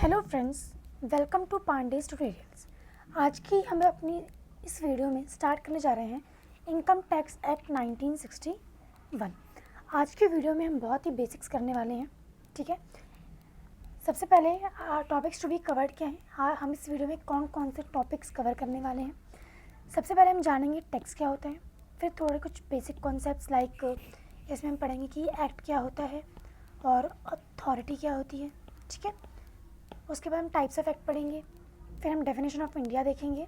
Hello friends, welcome to Pandey's tutorials. आज की हम अपनी इस वीडियो में स्टार्ट करने जा रहे हैं इनकम टैक्स एक्ट 1961। आज की वीडियो में हम बहुत ही बेसिक्स करने वाले हैं। ठीक है, सबसे पहले टॉपिक्स टू बी कवर्ड क्या हैं, हम इस वीडियो में कौन कौन से टॉपिक्स कवर करने वाले हैं। सबसे पहले हम जानेंगे टैक्स क्या होता है, फिर थोड़े कुछ बेसिक कॉन्सेप्ट्स लाइक इसमें हम पढ़ेंगे कि एक्ट क्या होता है और अथॉरिटी क्या होती है। ठीक है, उसके बाद हम टाइप्स ऑफ एक्ट पढ़ेंगे, फिर हम डेफिनेशन ऑफ इंडिया देखेंगे,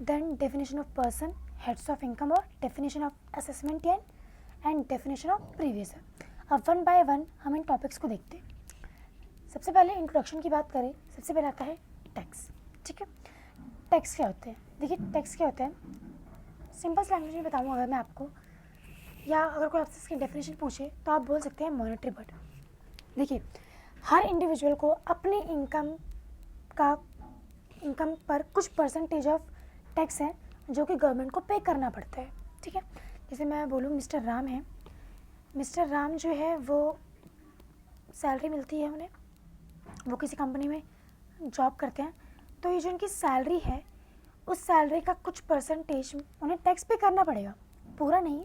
then definition of person, heads of income और definition of assessment and definition of previous. अब वन बाय वन हम इन टॉपिक्स को देखते हैं। सबसे पहले इंट्रोडक्शन की बात करें, सबसे पहले आता है टैक्स। ठीक है, टैक्स क्या होते हैं? देखिए टैक्स क्या होता है, सिंपल लैंग्वेज में बताऊँ अगर मैं आपको, या अगर कोई आपसे इसकी डेफिनेशन पूछे तो आप बोल सकते हैं मॉनेटरी बर्डन। देखिए हर इंडिविजुअल को अपने इनकम पर कुछ परसेंटेज ऑफ टैक्स है जो कि गवर्नमेंट को पे करना पड़ता है। ठीक है, जैसे मैं बोलूँ मिस्टर राम है, मिस्टर राम जो है वो सैलरी मिलती है उन्हें, वो किसी कंपनी में जॉब करते हैं, तो ये जो उनकी सैलरी है उस सैलरी का कुछ परसेंटेज उन्हें टैक्स पे करना पड़ेगा। पूरा नहीं,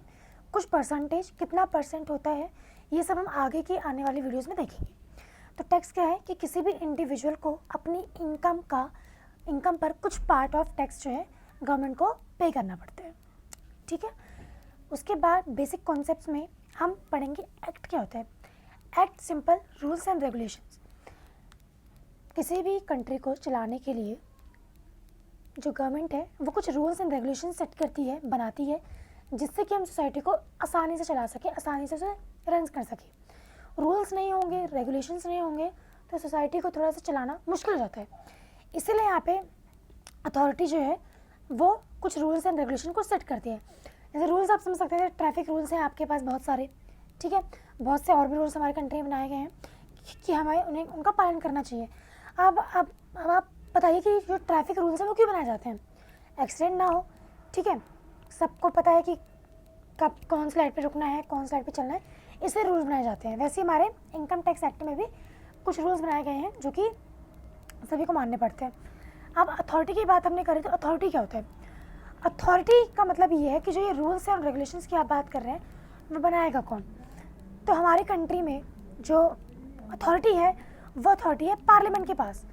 कुछ परसेंटेज, कितना परसेंट होता है ये सब हम आगे की आने वाली वीडियोज़ में देखेंगे। तो टैक्स क्या है कि किसी भी इंडिविजुअल को अपनी इनकम पर कुछ पार्ट ऑफ टैक्स जो है गवर्नमेंट को पे करना पड़ता है। ठीक है, उसके बाद बेसिक कॉन्सेप्ट्स में हम पढ़ेंगे एक्ट क्या होता है। Act simple rules and regulations. किसी भी कंट्री को चलाने के लिए जो गवर्नमेंट है वो कुछ रूल्स एंड रेगुलेशन सेट करती है, बनाती है, जिससे कि हम सोसाइटी को आसानी से चला सके, आसानी से उसे रन कर सके। रूल्स नहीं होंगे, रेगुलेशंस नहीं होंगे तो सोसाइटी को थोड़ा सा चलाना मुश्किल हो जाता है। इसीलिए यहाँ पे अथॉरिटी जो है वो कुछ रूल्स एंड रेगुलेशन को सेट करती है। जैसे रूल्स आप समझ सकते हैं, ट्रैफिक रूल्स हैं आपके पास बहुत सारे। ठीक है, बहुत से और भी रूल्स हमारे कंट्री में बनाए गए हैं कि हमें उनका पालन करना चाहिए। अब आप बताइए कि जो ट्रैफिक रूल्स हैं वो क्यों बनाए जाते हैं? एक्सीडेंट ना हो। ठीक है, सबको पता है कि कब कौन सी लाइट पे रुकना है, कौन सी लाइट पे चलना है, इससे रूल्स बनाए जाते हैं। वैसे हमारे इनकम टैक्स एक्ट में भी कुछ रूल्स बनाए गए हैं जो कि सभी को मानने पड़ते हैं। अब अथॉरिटी की बात हमने करी तो अथॉरिटी क्या होता है? अथॉरिटी का मतलब ये है कि जो ये रूल्स और रेगुलेशंस की आप बात कर रहे हैं वो बनाएगा कौन? तो हमारी कंट्री में जो अथॉरिटी है वो अथॉरिटी है पार्लियामेंट के पास।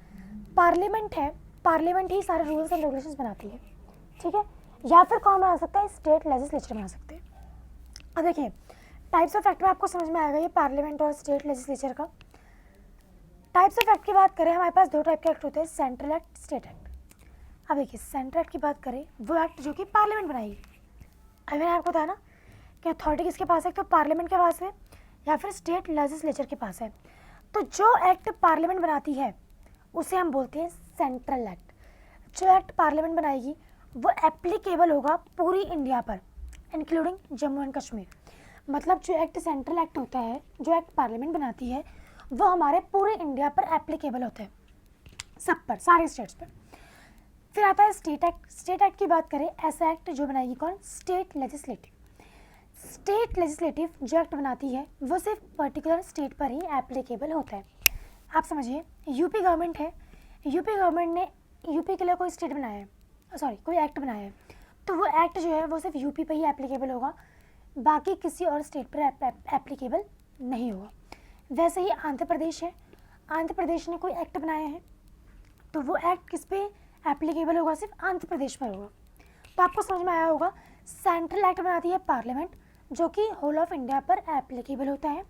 पार्लियामेंट है, पार्लियामेंट ही सारे रूल्स एंड रेगुलेशंस बनाती है। ठीक है, या फिर कौन बना सकता है? स्टेट लेजिस्लेचर बना सकते हैं। अब देखिए टाइप्स ऑफ एक्ट में आपको समझ में आएगा ये पार्लियामेंट और स्टेट लेजिस्लेचर का। टाइप्स ऑफ एक्ट की बात करें, हमारे पास दो टाइप के एक्ट होते हैं, सेंट्रल एक्ट, स्टेट एक्ट। अब देखिए सेंट्रल एक्ट की बात करें, वो एक्ट जो कि पार्लियामेंट बनाएगी। अभी मैंने आपको बताया ना कि अथॉरिटी किसके पास है, तो पार्लियामेंट के पास है या फिर स्टेट लेजिस्लेचर के पास है। तो जो एक्ट पार्लियामेंट बनाती है उसे हम बोलते हैं सेंट्रल एक्ट। जो एक्ट पार्लियामेंट बनाएगी वो एप्लीकेबल होगा पूरी इंडिया पर, इंक्लूडिंग जम्मू एंड कश्मीर। मतलब जो एक्ट सेंट्रल एक्ट होता है, जो एक्ट पार्लियामेंट बनाती है, वो हमारे पूरे इंडिया पर एप्लीकेबल होता है, सब पर, सारे स्टेट्स पर। फिर आता है स्टेट एक्ट। स्टेट एक्ट की बात करें, ऐसा एक्ट जो बनाएगी कौन? State legislative. स्टेट लेजिस्लेटिव जो एक्ट बनाती है वो सिर्फ पर्टिकुलर स्टेट पर ही एप्लीकेबल होता है। आप समझिए यूपी गवर्नमेंट है, यूपी गवर्नमेंट ने यूपी के लिए कोई स्टेट बनाया है, कोई एक्ट बनाया है, तो वो एक्ट जो है वो सिर्फ यूपी पे ही एप्लीकेबल होगा, बाकी किसी और स्टेट पर एप्लीकेबल नहीं होगा। वैसे ही आंध्र प्रदेश है, आंध्र प्रदेश ने कोई एक्ट बनाया है तो वो एक्ट किस पे एप्लीकेबल होगा? सिर्फ आंध्र प्रदेश पर होगा। तो आपको समझ में आया होगा, सेंट्रल एक्ट बनाती है पार्लियामेंट जो कि होल ऑफ इंडिया पर एप्लीकेबल होता है।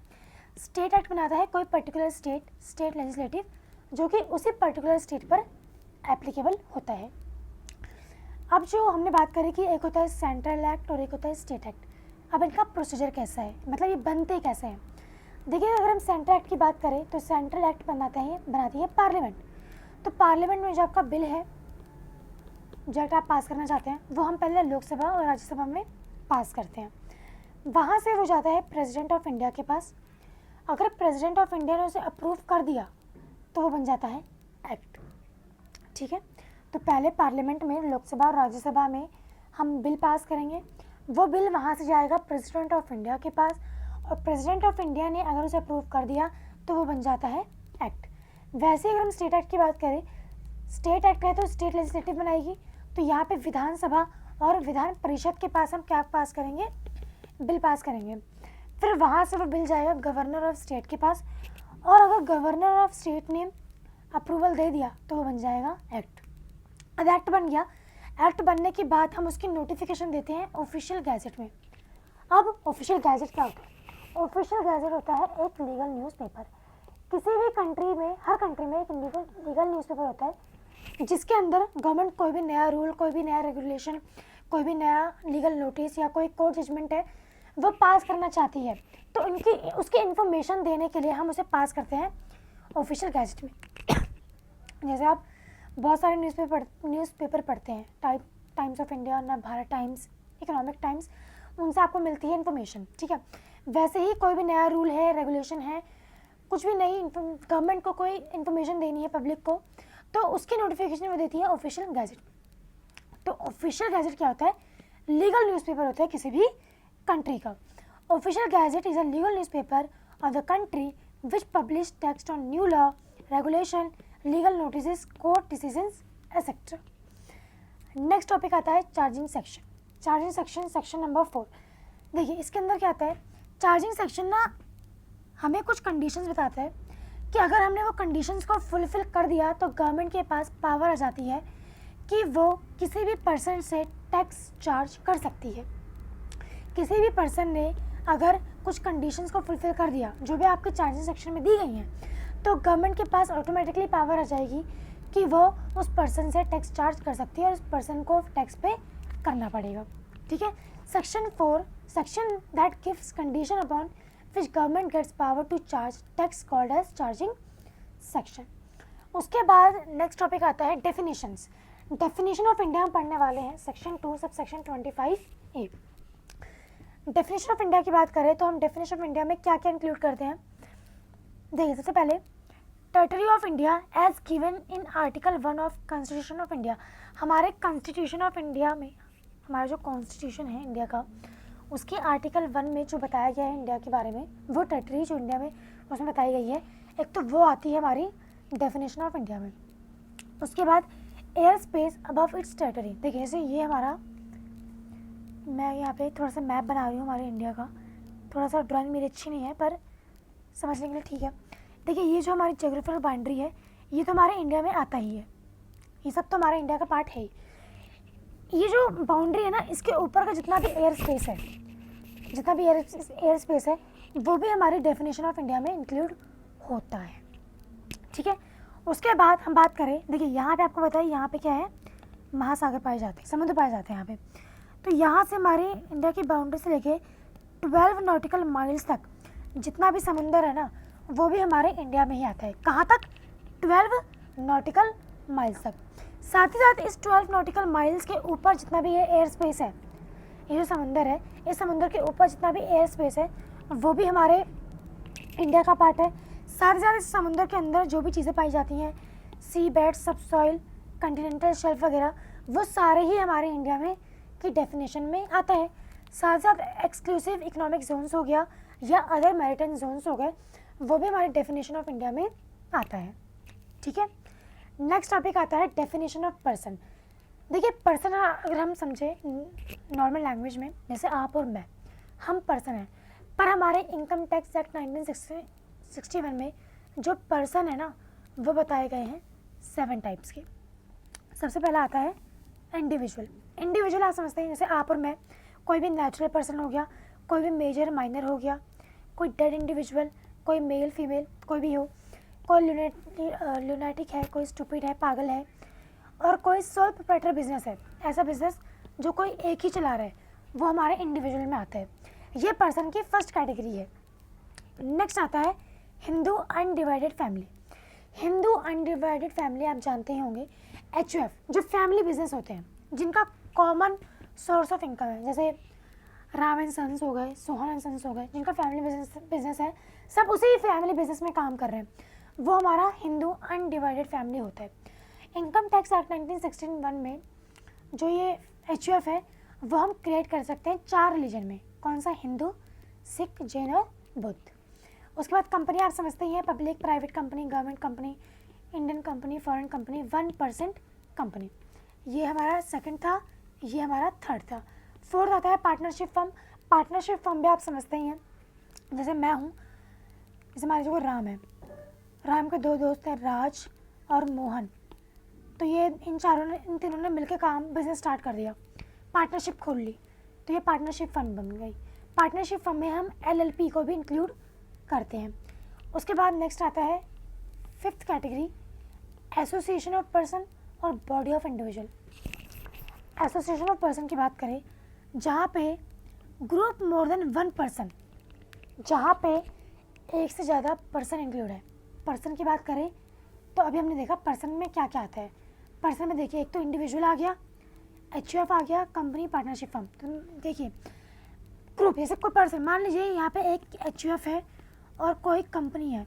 स्टेट एक्ट बनाता है कोई पर्टिकुलर स्टेट लेजिस्लेटिव जो कि उसी पर्टिकुलर स्टेट पर एप्लीकेबल होता है। अब जो हमने बात करी कि एक होता है सेंट्रल एक्ट और एक होता है स्टेट एक्ट। अब इनका प्रोसीजर कैसा है, मतलब ये बनते कैसे हैं? देखिए अगर हम सेंट्रल एक्ट की बात करें तो सेंट्रल एक्ट बनाती है पार्लियामेंट। तो पार्लियामेंट में जो आपका बिल है, जो एक्ट आप पास करना चाहते हैं, वो हम पहले लोकसभा और राज्यसभा में पास करते हैं। वहाँ से वो जाता है प्रेसिडेंट ऑफ इंडिया के पास। अगर प्रेसिडेंट ऑफ इंडिया ने उसे अप्रूव कर दिया तो वो बन जाता है एक्ट। ठीक है, तो पहले पार्लियामेंट में, लोकसभा और राज्यसभा में हम बिल पास करेंगे, वो बिल वहाँ से जाएगा प्रेसिडेंट ऑफ इंडिया के पास, और प्रेसिडेंट ऑफ इंडिया ने अगर उसे अप्रूव कर दिया तो वो बन जाता है एक्ट। वैसे अगर हम स्टेट एक्ट की बात करें, स्टेट एक्ट है तो स्टेट लेजिस्लेटिव बनाएगी, तो यहाँ पे विधानसभा और विधान परिषद के पास हम क्या पास करेंगे, बिल पास करेंगे। फिर वहाँ से वो बिल जाएगा गवर्नर ऑफ स्टेट के पास, और अगर गवर्नर ऑफ स्टेट ने अप्रूवल दे दिया तो वो बन जाएगा एक्ट। अब एक्ट बन गया, एक्ट बनने के बाद हम उसकी नोटिफिकेशन देते हैं ऑफिशियल गैजेट में। अब ऑफिशियल गैजेट क्या होता है? ऑफिशियल गैजेट होता है एक लीगल न्यूज़पेपर। किसी भी कंट्री में, हर कंट्री में एक लीगल न्यूज़पेपर होता है जिसके अंदर गवर्नमेंट कोई भी नया रूल, कोई भी नया रेगुलेशन, कोई भी नया लीगल नोटिस या कोई कोर्ट जजमेंट है वो पास करना चाहती है, तो उनकी उसकी इन्फॉर्मेशन देने के लिए हम उसे पास करते हैं ऑफिशियल गैजेट में। जैसे आप बहुत सारे न्यूज़पेपर पढ़ते हैं, times of India, Navbharat times, economic times, उनसे आपको मिलती है इन्फॉर्मेशन, ठीक है। वैसे ही कोई भी नया रूल है, रेगुलेशन है, कुछ भी नई गवर्नमेंट को कोई इन्फॉर्मेशन देनी है पब्लिक को, तो उसकी नोटिफिकेशन वो देती है ऑफिशियल गैजेट। तो ऑफिशियल गैजेट क्या होता है? लीगल न्यूज़पेपर होता है किसी भी कंट्री का। Official gazette is a legal newspaper of the country which publish text on new law, regulation, legal notice, court decisions etcetera. Next topic आता है charging section. Charging section, section number 4। देखिए इसके अंदर क्या आता है, चार्जिंग सेक्शन ना हमें कुछ कंडीशंस बताता है कि अगर हमने वो कंडीशंस को फुलफिल कर दिया तो गवर्नमेंट के पास पावर आ जाती है कि वो किसी भी पर्सन से टैक्स चार्ज कर सकती है। किसी भी पर्सन ने अगर कुछ कंडीशंस को फुलफिल कर दिया जो भी आपके चार्जिंग सेक्शन में दी गई हैं, तो गवर्नमेंट के पास ऑटोमेटिकली पावर आ जाएगी कि वो उस पर्सन से टैक्स चार्ज कर सकती है और उस पर्सन को टैक्स पे करना पड़ेगा, ठीक है। Section 4, section that gives condition upon which government gets power to charge tax called as charging section. उसके बाद नेक्स्ट टॉपिक आता है डेफिनेशंस। डेफिनेशन ऑफ इंडिया हम पढ़ने वाले हैं, section 2 sub section 25A। Definition of India की बात करें तो हम डेफिनेशन ऑफ इंडिया में क्या क्या इंक्लूड करते हैं। देखिए सबसे पहले territory of India as given in article 1 of constitution of India. हमारे कॉन्स्टिट्यूशन ऑफ इंडिया में, हमारा जो कॉन्स्टिट्यूशन है इंडिया का, उसके आर्टिकल 1 में जो बताया गया है इंडिया के बारे में, वो टेरिटरी जो इंडिया में उसमें बताई गई है, एक तो वो आती है हमारी डेफिनेशन ऑफ इंडिया में। उसके बाद air space above it's territory. देखिए जैसे ये हमारा, मैं यहाँ पे थोड़ा सा मैप बना रही हूँ हमारे इंडिया का, थोड़ा सा ड्राइंग मेरी अच्छी नहीं है पर समझने के लिए ठीक है। देखिए ये जो हमारी ज्योग्राफिकल बाउंड्री है, ये तो हमारे इंडिया में आता ही है, ये सब तो हमारे इंडिया का पार्ट है ही। ये जो बाउंड्री है ना, इसके ऊपर का जितना भी एयर स्पेस है, जितना भी एयर स्पेस है, वो भी हमारी डेफिनेशन ऑफ इंडिया में इंक्लूड होता है, ठीक है। उसके बाद हम बात करें, देखिए यहाँ पे आपको बताइए यहाँ पे क्या है, महासागर पाए जाते हैं, समुद्र पाए जाते हैं यहाँ पे। तो यहाँ से हमारी इंडिया की बाउंड्री से लेके 12 नॉटिकल माइल्स तक जितना भी समुंदर है ना, वो भी हमारे इंडिया में ही आता है। कहाँ तक? 12 नॉटिकल माइल्स तक। साथ ही साथ इस 12 नॉटिकल माइल्स के ऊपर जितना भी ये एयर स्पेस है, ये जो समुंदर है, इस समुंदर के ऊपर जितना भी एयर स्पेस है वो भी हमारे इंडिया का पार्ट है। साथ ही साथ इस समुंदर के अंदर जो भी चीज़ें पाई जाती हैं, सी बेड, सब सॉइल, कंटिनेंटल शेल्फ वगैरह, वो सारे ही हमारे इंडिया में की डेफिनेशन में आता है। साथ साथ एक्सक्लूसिव इकोनॉमिक जोन्स हो गया या अदर मैरिटाइम जोन्स हो गए, वो भी हमारे डेफिनेशन ऑफ इंडिया में आता है, ठीक है। नेक्स्ट टॉपिक आता है डेफिनेशन ऑफ पर्सन। देखिए पर्सन अगर हम समझे नॉर्मल लैंग्वेज में, जैसे आप और मैं, हम पर्सन हैं, पर हमारे इनकम टैक्स एक्ट 1961 में जो पर्सन है ना, वो बताए गए हैं 7 टाइप्स के। सबसे पहला आता है इंडिविजुअल। इंडिविजुअल आप समझते हैं जैसे आप और मैं, कोई भी नेचुरल पर्सन हो गया, कोई भी मेजर माइनर हो गया, कोई डेड इंडिविजुअल, कोई मेल फीमेल कोई भी हो, कोई लुनेटिक है, कोई स्टूपिड है, पागल है, और कोई सोल प्रोप्राइटर बिजनेस है, ऐसा बिजनेस जो कोई एक ही चला रहा है, वो हमारे इंडिविजुअल में आता है। ये पर्सन की फर्स्ट कैटेगरी है। नेक्स्ट आता है Hindu undivided family. Hindu undivided family आप जानते ही होंगे, HUF, जो फैमिली बिजनेस होते हैं जिनका कॉमन सोर्स ऑफ इनकम है, जैसे राम एंड सन्स हो गए, सोहन एंड सन्स हो गए, जिनका फैमिली बिजनेस है, सब उसी फैमिली बिजनेस में काम कर रहे हैं, वो हमारा हिंदू अनडिवाइडेड फैमिली होता है। इनकम टैक्स एक्ट 1961 में जो ये HUF है, वो हम क्रिएट कर सकते हैं 4 रिलीजन में। कौन सा? हिंदू, सिख, जैन और बुद्ध। उसके बाद कंपनी आप समझते ही हैं, public, private company, government company, Indian company, foreign company, 1% company. ये हमारा सेकंड था, ये हमारा थर्ड था। फोर्थ आता है पार्टनरशिप फर्म। पार्टनरशिप फर्म भी आप समझते ही हैं, जैसे मैं हूँ, जैसे मान लीजिए राम है, राम के दो दोस्त हैं, राज और मोहन। तो ये इन तीनों ने मिलकर बिजनेस स्टार्ट कर दिया, पार्टनरशिप खोल ली, तो ये पार्टनरशिप फर्म बन गई। पार्टनरशिप फर्म में हम LLP को भी इंक्लूड करते हैं। उसके बाद नेक्स्ट आता है fifth category, association of person और body of individual. Association of person की बात करें, जहाँ पे ग्रुप मोर देन 1 पर्सन, जहाँ पे एक से ज़्यादा पर्सन इंक्लूड है। पर्सन की बात करें तो अभी हमने देखा पर्सन में क्या क्या आता है। पर्सन में देखिए, एक तो इंडिविजुअल आ गया, HUF आ गया, कंपनी, पार्टनरशिप फर्म। तो देखिए ग्रुप, जैसे कोई पर्सन, मान लीजिए यहाँ पे एक HUF है और कोई कंपनी है,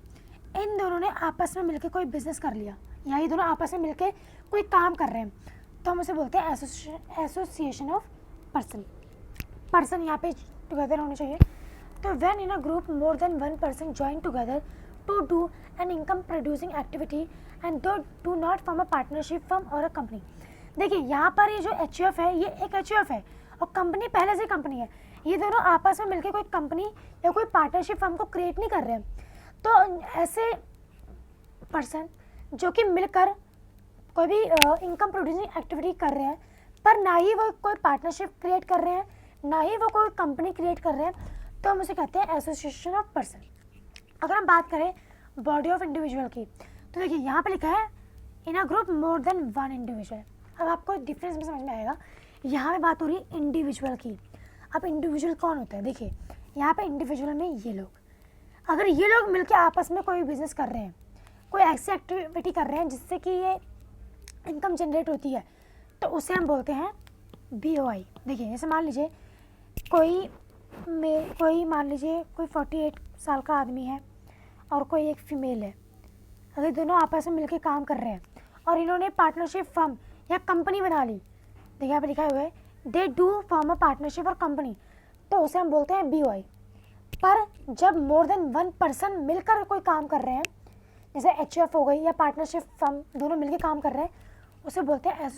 इन दोनों ने आपस में मिलकर कोई बिजनेस कर लिया, या ये दोनों आपस में मिलकर कोई काम कर रहे हैं, तो हम उसे बोलते हैं एसोसिएशन ऑफ पर्सन। पर्सन यहाँ पे टुगेदर होने चाहिए। तो when in a group more than 1 person join together to do an income producing activity and दो do not form a partnership firm और अ कंपनी। देखिए यहाँ पर ये जो HUF है, ये एक HUF है और कंपनी पहले से कंपनी है। ये दोनों आपस में मिलकर कोई कंपनी या कोई पार्टनरशिप फर्म को क्रिएट नहीं कर रहे हैं। तो ऐसे पर्सन जो कि मिलकर कोई भी इनकम प्रोड्यूसिंग एक्टिविटी कर रहे हैं, पर ना ही वो कोई पार्टनरशिप क्रिएट कर रहे हैं, ना ही वो कोई कंपनी क्रिएट कर रहे हैं, तो हम उसे कहते हैं एसोसिएशन ऑफ पर्सन। अगर हम बात करें बॉडी ऑफ इंडिविजुअल की, तो देखिए यहाँ पे लिखा है in a group more than 1 individual. अब आपको डिफरेंस में समझ में आएगा। यहाँ पे बात हो रही है इंडिविजुअल की। अब इंडिविजुअल कौन होता है? देखिए यहाँ पे इंडिविजुअल में ये लोग, अगर ये लोग मिलकर आपस में कोई बिजनेस कर रहे हैं, कोई ऐसी एक्टिविटी कर रहे हैं जिससे कि ये इनकम जनरेट होती है, तो उसे हम बोलते हैं BOI। देखिए जैसे मान लीजिए कोई मान लीजिए कोई 48 साल का आदमी है और कोई एक फीमेल है। अगर दोनों आपस में मिलकर काम कर रहे हैं और इन्होंने पार्टनरशिप फर्म या कंपनी बना ली, देखिए यहाँ पे लिखा हुआ है they do form a partnership और कंपनी, तो उसे हम बोलते हैं BOI। पर जब मोर देन 1 पर्सन मिलकर कोई काम कर रहे हैं, जैसे HUF हो गई या पार्टनरशिप फर्म, दोनों मिलकर काम कर रहे हैं, उसे बोलते हैं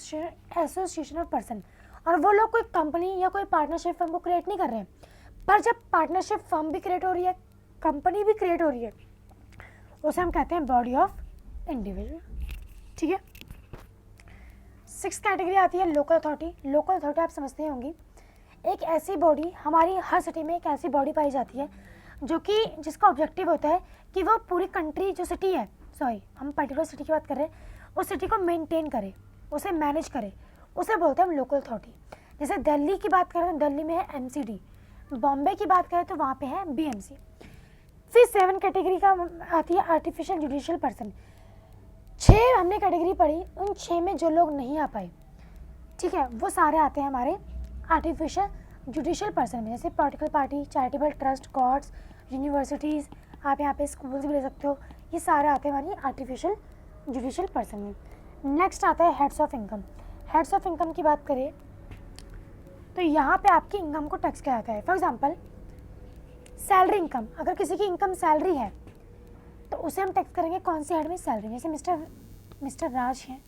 एसोसिएशन ऑफ पर्सन। और वो लोग कोई कंपनी या कोई पार्टनरशिप फर्म को क्रिएट नहीं कर रहे हैं, पर जब पार्टनरशिप फर्म भी क्रिएट हो रही है, कंपनी भी क्रिएट हो रही है, उसे हम कहते हैं बॉडी ऑफ इंडिविजुअल। ठीक है। 6th कैटेगरी आती है लोकल अथॉरिटी। लोकल अथॉरिटी आप समझते होंगी, एक ऐसी बॉडी, हमारी हर सिटी में एक ऐसी बॉडी पाई जाती है जो कि जिसका ऑब्जेक्टिव होता है कि वो पूरी कंट्री, जो सिटी है, सॉरी हम पर्टिकुलर सिटी की बात कर रहे हैं, उस सिटी को मेंटेन करे, उसे मैनेज करे, उसे बोलते हैं हम लोकल अथॉरिटी। जैसे दिल्ली की बात करें तो दिल्ली में है MCD, बॉम्बे की बात करें तो वहाँ पे है BMC। फिर 7 कैटेगरी का आती है आर्टिफिशियल जुडिशियल पर्सन। 6 हमने कैटेगरी पढ़ी, उन 6 में जो लोग नहीं आ पाए, ठीक है, वो सारे आते हैं हमारे आर्टिफिशियल जुडिशियल पर्सन में। जैसे political party, charitable trust, courts, universities, आप यहाँ पे स्कूल्स भी ले सकते हो, ये सारे आते हैं हमारी आर्टिफिशियल जुडिशियल पर्सन में। नेक्स्ट आता है heads of income. Heads of income की बात करें तो यहाँ पे आपकी इनकम को टैक्स किया जाता है। फॉर एग्जांपल सैलरी इनकम, अगर किसी की इनकम सैलरी है तो उसे हम टैक्स करेंगे कौन सी हेड में? सैलरी। जैसे मिस्टर राज हैं,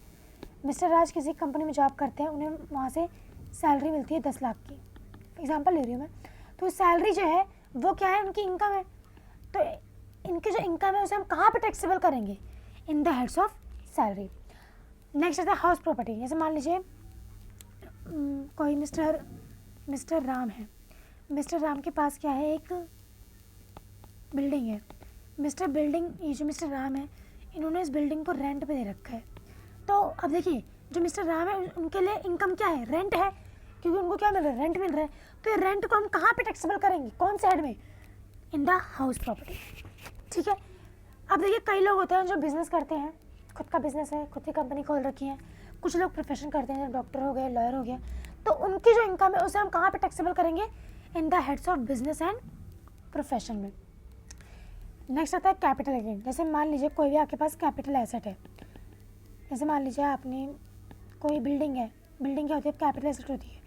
मिस्टर राज किसी कंपनी में जॉब करते हैं, उन्हें वहाँ से सैलरी मिलती है 10 लाख की, एग्जांपल ले रही हूँ मैं। तो सैलरी जो है वो क्या है? उनकी इनकम है। तो इनकी जो इनकम है उसे हम कहाँ पे टैक्सेबल करेंगे? In the heads of salary. Next आता है हाउस प्रॉपर्टी। जैसे मान लीजिए कोई मिस्टर राम है, मिस्टर राम के पास क्या है? एक बिल्डिंग है। ये जो मिस्टर राम है, इन्होंने इस बिल्डिंग को रेंट पे दे रखा है। तो अब देखिए जो मिस्टर राम है उनके लिए इनकम क्या है? रेंट है, क्योंकि उनको क्या मिल रहा है? रेंट मिल रहा है। तो ये रेंट को हम कहाँ पे टैक्सेबल करेंगे? कौन से हेड में? In the house property. ठीक है। अब देखिए कई लोग होते हैं जो बिजनेस करते हैं, खुद का बिजनेस है, खुद की कंपनी खोल रखी है। कुछ लोग प्रोफेशन करते हैं, डॉक्टर हो गए, लॉयर हो गया, तो उनकी जो इनकम है उसे हम कहाँ पे टैक्सेबल करेंगे? In the heads of business and profession में। नेक्स्ट आता है कैपिटल गेन। जैसे मान लीजिए कोई भी आपके पास कैपिटल एसेट है, जैसे मान लीजिए आपने कोई बिल्डिंग है, बिल्डिंग क्या होती है? कैपिटल एसेट होती है।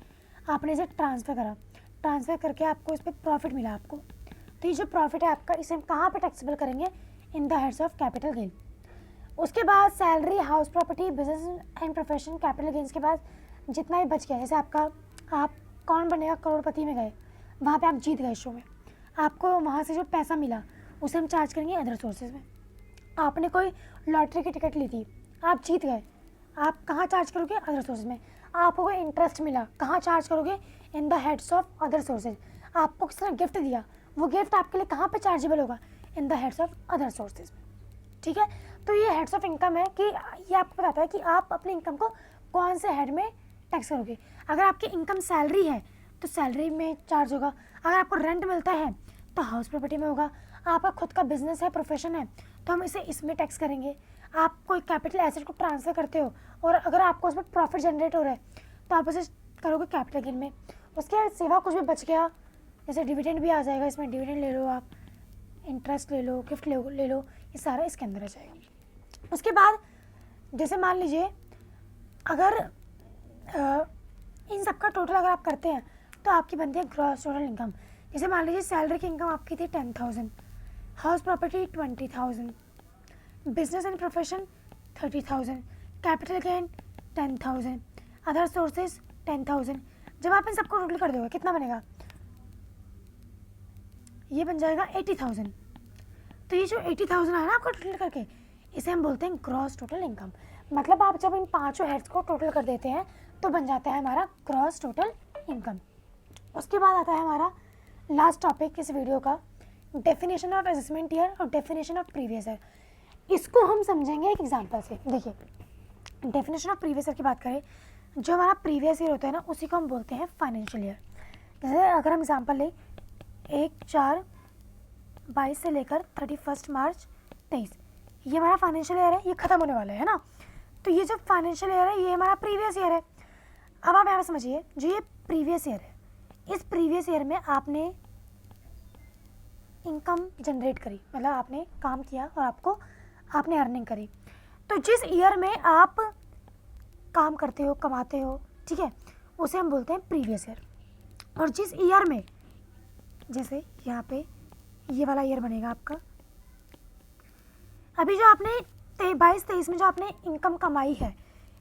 आपने इसे ट्रांसफ़र करा, ट्रांसफ़र करके आपको इस पर प्रॉफिट मिला आपको, तो ये जो प्रॉफिट है आपका, इसे हम कहाँ पे टैक्सेबल करेंगे? In the heads of capital gain. उसके बाद salary, house property, business and profession, capital gains के बाद जितना भी बच गया, जैसे आपका आप कौन बनेगा करोड़पति में गए, वहाँ पे आप जीत गए शो में, आपको वहाँ से जो पैसा मिला उसे हम चार्ज करेंगे अदर सोर्सेज में। आपने कोई लॉटरी की टिकट ली थी, आप जीत गए, आप कहाँ चार्ज करोगे? अदर सोर्सेज में। आपको कोई इंटरेस्ट मिला, कहाँ चार्ज करोगे? In the heads of other sources. आपको किसी ने गिफ्ट दिया, वो गिफ्ट आपके लिए कहाँ पे चार्जेबल होगा? In the heads of other sources. ठीक है, तो ये हेड्स ऑफ इनकम है कि ये आपको बताता है कि आप अपने इनकम को कौन से हेड में टैक्स करोगे। अगर आपकी इनकम सैलरी है तो सैलरी में चार्ज होगा, अगर आपको रेंट मिलता है तो हाउस प्रॉपर्टी में होगा, आपका खुद का बिजनेस है, प्रोफेशन है, तो हम इसे इसमें टैक्स करेंगे। आप कोई कैपिटल एसेट को ट्रांसफ़र करते हो और अगर आपको उसमें प्रॉफिट जनरेट हो रहा है तो आप उसे करोगे कैपिटल गेन में। उसके सिवा कुछ भी बच गया, जैसे डिविडेंड भी आ जाएगा, इसमें डिविडेंड ले लो, आप इंटरेस्ट ले लो, गिफ्ट ले लो, ये सारा इसके अंदर आ जाएगा। उसके बाद जैसे मान लीजिए अगर इन सब का टोटल अगर आप करते हैं तो आपकी बनती है ग्रॉस टोटल इनकम। जैसे मान लीजिए सैलरी की इनकम आपकी थी 10,000, house property 20,000, business and profession 30,000, capital gain 10,000, other sources 10,000। जब आप इन सबको टोटल कर दोगे कितना बनेगा? ये बन जाएगा 80,000। तो ये जो 80,000 है ना आपको टोटल करके, इसे हम बोलते हैं ग्रॉस टोटल इनकम। मतलब आप जब इन पांचों हेड्स को टोटल कर देते हैं तो बन जाता है हमारा ग्रॉस टोटल इनकम। उसके बाद आता है हमारा लास्ट टॉपिक इस वीडियो का, डेफिनेशन ऑफ असेसमेंट ईयर और डेफिनेशन ऑफ प्रीवियस ईयर। इसको हम समझेंगे एक एग्जांपल से। देखिए, डेफिनेशन ऑफ प्रीवियस ईयर की बात करें, जो हमारा प्रीवियस ईयर होता है ना उसी को हम बोलते हैं फाइनेंशियल ईयर। जैसे अगर हम एग्जांपल लें 1/4/22 से लेकर 31 मार्च 23, ये हमारा फाइनेंशियल ईयर है, ये ख़त्म होने वाला है ना। तो ये जो फाइनेंशियल ईयर है ये हमारा प्रीवियस ईयर है। अब आप यहाँ पे समझिए, जो ये प्रीवियस ईयर है, इस प्रीवियस ईयर में आपने इनकम जनरेट करी, मतलब आपने काम किया और आपने अर्निंग करी। तो जिस ईयर में आप काम करते हो, कमाते हो, ठीक है, उसे हम बोलते हैं प्रीवियस ईयर। और जिस ईयर में, जैसे यहाँ पे ये वाला ईयर बनेगा आपका, अभी जो आपने 22-23 में जो आपने इनकम कमाई है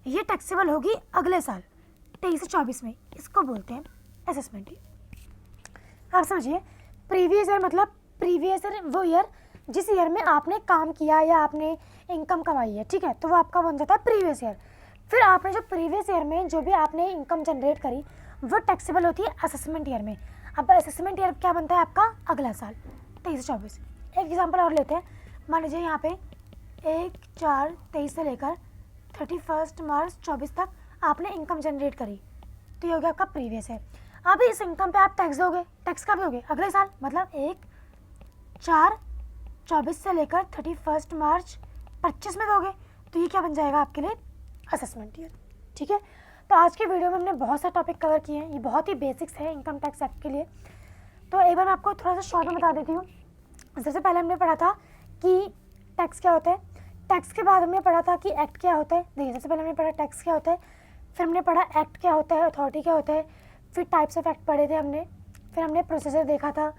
ये टैक्सेबल होगी अगले साल 23 से 24 में। इसको बोलते हैं असेसमेंट ईयर। आप समझिए, प्रीवियस ईयर मतलब प्रीवियस ईयर वो ईयर जिस ईयर में आपने काम किया या आपने इनकम कमाई है, ठीक है, तो वो आपका बन जाता है प्रीवियस ईयर। फिर आपने जो प्रीवियस ईयर में जो भी आपने इनकम जनरेट करी वो टैक्सेबल होती है असेसमेंट ईयर में। अब असेसमेंट ईयर क्या बनता है आपका? अगला साल 23 से 24। एक एग्जाम्पल और लेते हैं, मान लीजिए यहाँ पे 1/4/23 से लेकर 31 मार्च 24 तक आपने इनकम जनरेट करी, तो ये हो गया आपका प्रीवियस ईयर। अब इस इनकम पे आप टैक्स दोगे, टैक्स कब दोगे? अगले साल, मतलब 1/4/24 से लेकर 31 मार्च 25 में दोगे। तो ये क्या बन जाएगा आपके लिए? Assessment year. ठीक है, तो आज के वीडियो में हमने बहुत सारे टॉपिक कवर किए हैं, ये बहुत ही बेसिक्स है इनकम टैक्स एक्ट के लिए। तो एक बार मैं आपको थोड़ा सा शॉर्ट में बता देती हूँ। सबसे पहले हमने पढ़ा था कि टैक्स क्या होता है, टैक्स के बाद हमने पढ़ा था कि एक्ट क्या होता है। देखिए, सबसे पहले हमने पढ़ा टैक्स क्या होता है, फिर हमने पढ़ा एक्ट क्या होता है, अथॉरिटी क्या होता है, फिर टाइप्स ऑफ एक्ट पढ़े थे हमने, फिर हमने प्रोसीजर देखा था,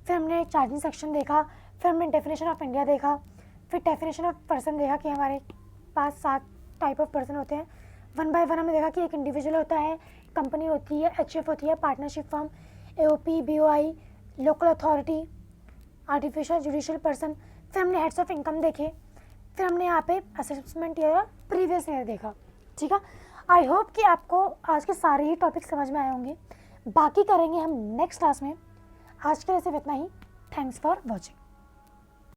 फिर हमने चार्जिंग सेक्शन देखा, फिर हमने डेफिनेशन ऑफ इंडिया देखा, फिर डेफिनेशन ऑफ पर्सन देखा कि हमारे पास 7 टाइप ऑफ पर्सन होते हैं। 1 बाय 1 हमने देखा कि एक इंडिविजुअल होता है, कंपनी होती है, एचएफ होती है, partnership firm, AOP, BOI, local authority, artificial judicial person. फिर हमने हेड्स ऑफ इनकम देखे, फिर हमने यहाँ पे असेसमेंट ईयर और प्रीवियस ईयर देखा। ठीक है, आई होप कि आपको आज के सारे ही टॉपिक समझ में आए होंगे। बाकी करेंगे हम नेक्स्ट क्लास में। आज के लिए सिर्फ इतना ही। Thanks for watching.